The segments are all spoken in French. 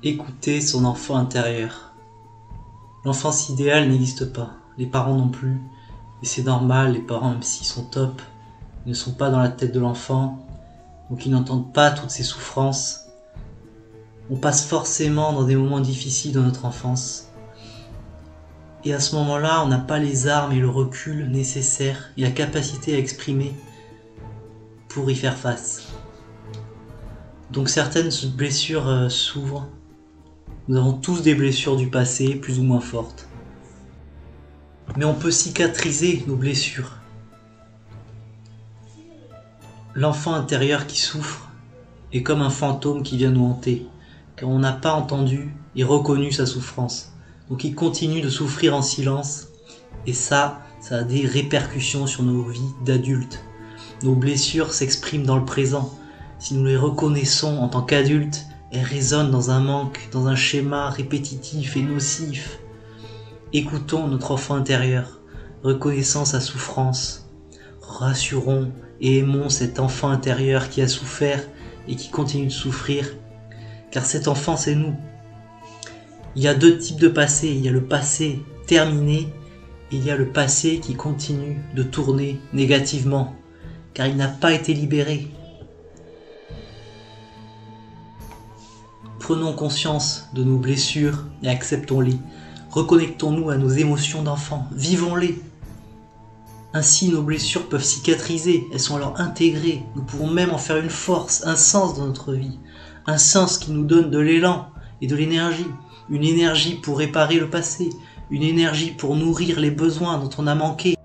Écouter son enfant intérieur. L'enfance idéale n'existe pas, les parents non plus, et c'est normal, les parents même s'ils sont top, ils ne sont pas dans la tête de l'enfant, donc ils n'entendent pas toutes ces souffrances. On passe forcément dans des moments difficiles dans notre enfance, et à ce moment-là, on n'a pas les armes et le recul nécessaires et la capacité à exprimer pour y faire face. Donc certaines blessures s'ouvrent. Nous avons tous des blessures du passé, plus ou moins fortes. Mais on peut cicatriser nos blessures. L'enfant intérieur qui souffre est comme un fantôme qui vient nous hanter, car on n'a pas entendu et reconnu sa souffrance. Donc il continue de souffrir en silence, et ça a des répercussions sur nos vies d'adultes. Nos blessures s'expriment dans le présent. Si nous les reconnaissons en tant qu'adultes, elles résonnent dans un manque, dans un schéma répétitif et nocif. Écoutons notre enfant intérieur, reconnaissant sa souffrance. Rassurons et aimons cet enfant intérieur qui a souffert et qui continue de souffrir, car cet enfant c'est nous. Il y a deux types de passé, il y a le passé terminé et il y a le passé qui continue de tourner négativement, car il n'a pas été libéré. Prenons conscience de nos blessures et acceptons-les. Reconnectons-nous à nos émotions d'enfant, vivons-les. Ainsi nos blessures peuvent cicatriser, elles sont alors intégrées. Nous pourrons même en faire une force, un sens dans notre vie. Un sens qui nous donne de l'élan et de l'énergie. Une énergie pour réparer le passé, une énergie pour nourrir les besoins dont on a manqué.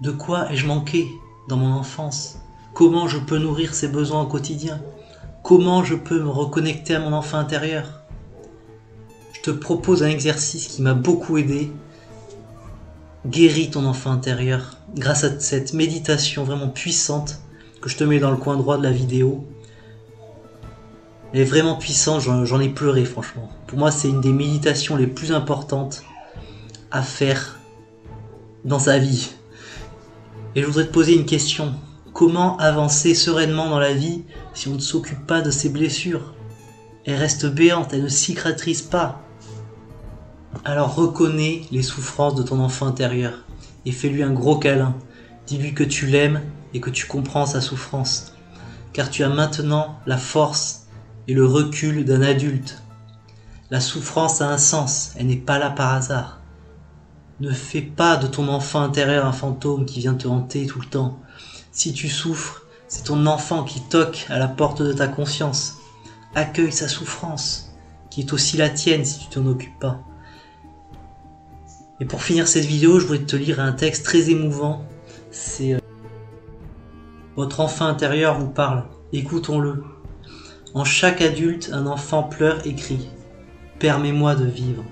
De quoi ai-je manqué dans mon enfance ? Comment je peux nourrir ces besoins au quotidien ? Comment je peux me reconnecter à mon enfant intérieur ? Je te propose un exercice qui m'a beaucoup aidé. Guéris ton enfant intérieur grâce à cette méditation vraiment puissante que je te mets dans le coin droit de la vidéo. Elle est vraiment puissante, j'en ai pleuré franchement. Pour moi, c'est une des méditations les plus importantes à faire dans sa vie. Et je voudrais te poser une question. Comment avancer sereinement dans la vie si on ne s'occupe pas de ses blessures ? Elles restent béantes, elles ne cicatrisent pas. Alors reconnais les souffrances de ton enfant intérieur et fais-lui un gros câlin. Dis-lui que tu l'aimes et que tu comprends sa souffrance. Car tu as maintenant la force et le recul d'un adulte. La souffrance a un sens, elle n'est pas là par hasard. Ne fais pas de ton enfant intérieur un fantôme qui vient te hanter tout le temps. Si tu souffres, c'est ton enfant qui toque à la porte de ta conscience. Accueille sa souffrance, qui est aussi la tienne si tu t'en occupes pas. Et pour finir cette vidéo, je voudrais te lire un texte très émouvant. C'est votre enfant intérieur vous parle, écoutons-le. En chaque adulte, un enfant pleure et crie. Permets-moi de vivre.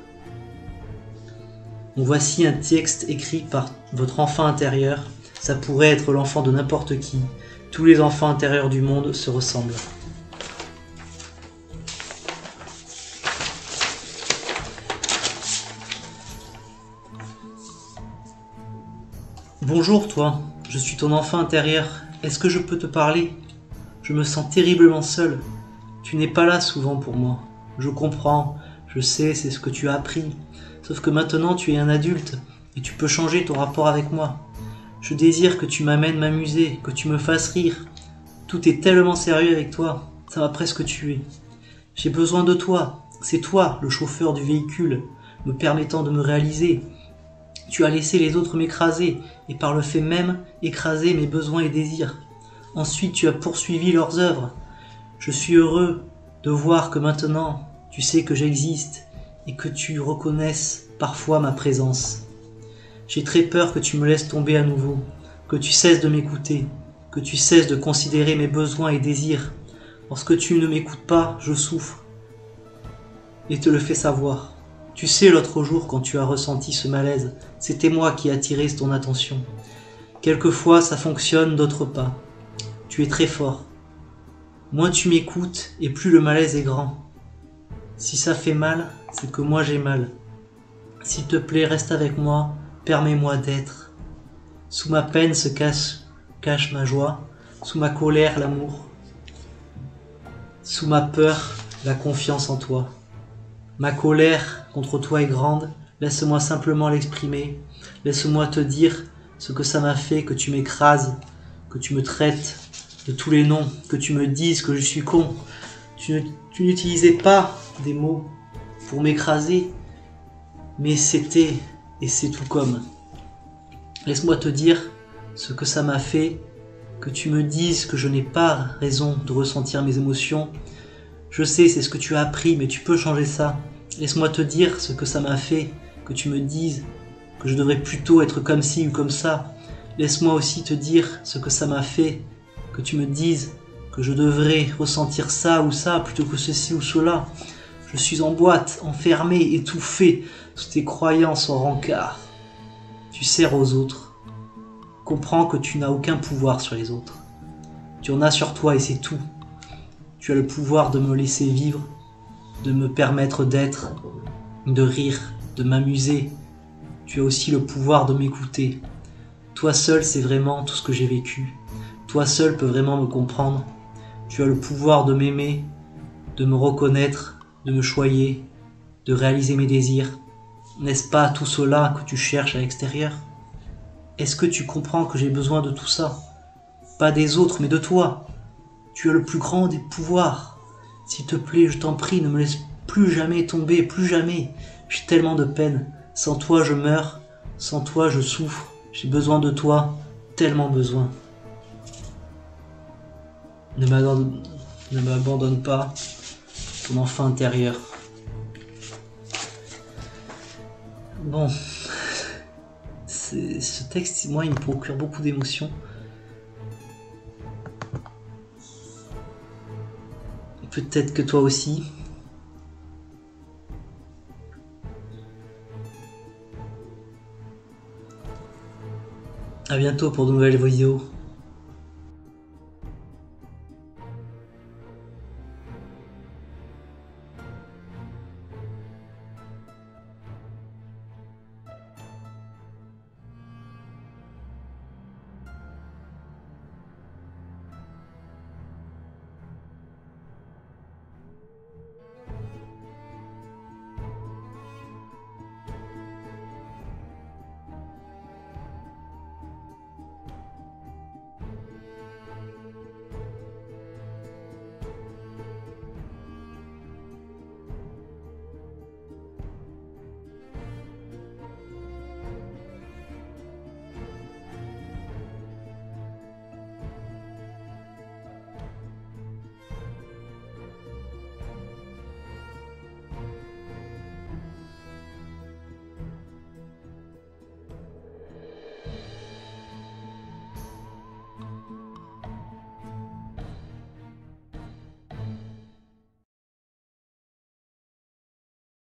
Donc voici un texte écrit par votre enfant intérieur. Ça pourrait être l'enfant de n'importe qui. Tous les enfants intérieurs du monde se ressemblent. Bonjour toi, je suis ton enfant intérieur. Est-ce que je peux te parler ? Je me sens terriblement seul. Tu n'es pas là souvent pour moi. Je comprends, je sais, c'est ce que tu as appris. Sauf que maintenant tu es un adulte et tu peux changer ton rapport avec moi. Je désire que tu m'amènes m'amuser, que tu me fasses rire. Tout est tellement sérieux avec toi, ça m'a presque tué. J'ai besoin de toi, c'est toi le chauffeur du véhicule, me permettant de me réaliser. Tu as laissé les autres m'écraser, et par le fait même, écraser mes besoins et désirs. Ensuite tu as poursuivi leurs œuvres. Je suis heureux de voir que maintenant, tu sais que j'existe, et que tu reconnaisses parfois ma présence. J'ai très peur que tu me laisses tomber à nouveau, que tu cesses de m'écouter, que tu cesses de considérer mes besoins et désirs. Lorsque tu ne m'écoutes pas, je souffre et te le fais savoir. Tu sais, l'autre jour, quand tu as ressenti ce malaise, c'était moi qui ai attiré ton attention. Quelquefois, ça fonctionne, d'autres pas. Tu es très fort. Moins tu m'écoutes et plus le malaise est grand. Si ça fait mal, c'est que moi j'ai mal. S'il te plaît, reste avec moi. Permets-moi d'être. Sous ma peine se cache ma joie, sous ma colère l'amour. Sous ma peur, la confiance en toi. Ma colère contre toi est grande, laisse-moi simplement l'exprimer. Laisse-moi te dire ce que ça m'a fait que tu m'écrases, que tu me traites de tous les noms, que tu me dises que je suis con. Tu n'utilisais pas des mots pour m'écraser, mais c'était et c'est tout comme. Laisse-moi te dire ce que ça m'a fait, que tu me dises que je n'ai pas raison de ressentir mes émotions. Je sais, c'est ce que tu as appris, mais tu peux changer ça. Laisse-moi te dire ce que ça m'a fait, que tu me dises que je devrais plutôt être comme ci ou comme ça. Laisse-moi aussi te dire ce que ça m'a fait, que tu me dises que je devrais ressentir ça ou ça plutôt que ceci ou cela. Je suis en boîte, enfermé, étouffé sous tes croyances en rencard. Tu sers aux autres. Comprends que tu n'as aucun pouvoir sur les autres. Tu en as sur toi et c'est tout. Tu as le pouvoir de me laisser vivre, de me permettre d'être, de rire, de m'amuser. Tu as aussi le pouvoir de m'écouter. Toi seul sais vraiment tout ce que j'ai vécu. Toi seul peux vraiment me comprendre. Tu as le pouvoir de m'aimer, de me reconnaître, de me choyer, de réaliser mes désirs. N'est-ce pas tout cela que tu cherches à l'extérieur? Est-ce que tu comprends que j'ai besoin de tout ça? Pas des autres, mais de toi. Tu as le plus grand des pouvoirs. S'il te plaît, je t'en prie, ne me laisse plus jamais tomber, plus jamais. J'ai tellement de peine. Sans toi, je meurs. Sans toi, je souffre. J'ai besoin de toi, tellement besoin. Ne m'abandonne pas, ton enfant intérieur. Bon, ce texte, moi, il me procure beaucoup d'émotions. Peut-être que toi aussi. À bientôt pour de nouvelles vidéos.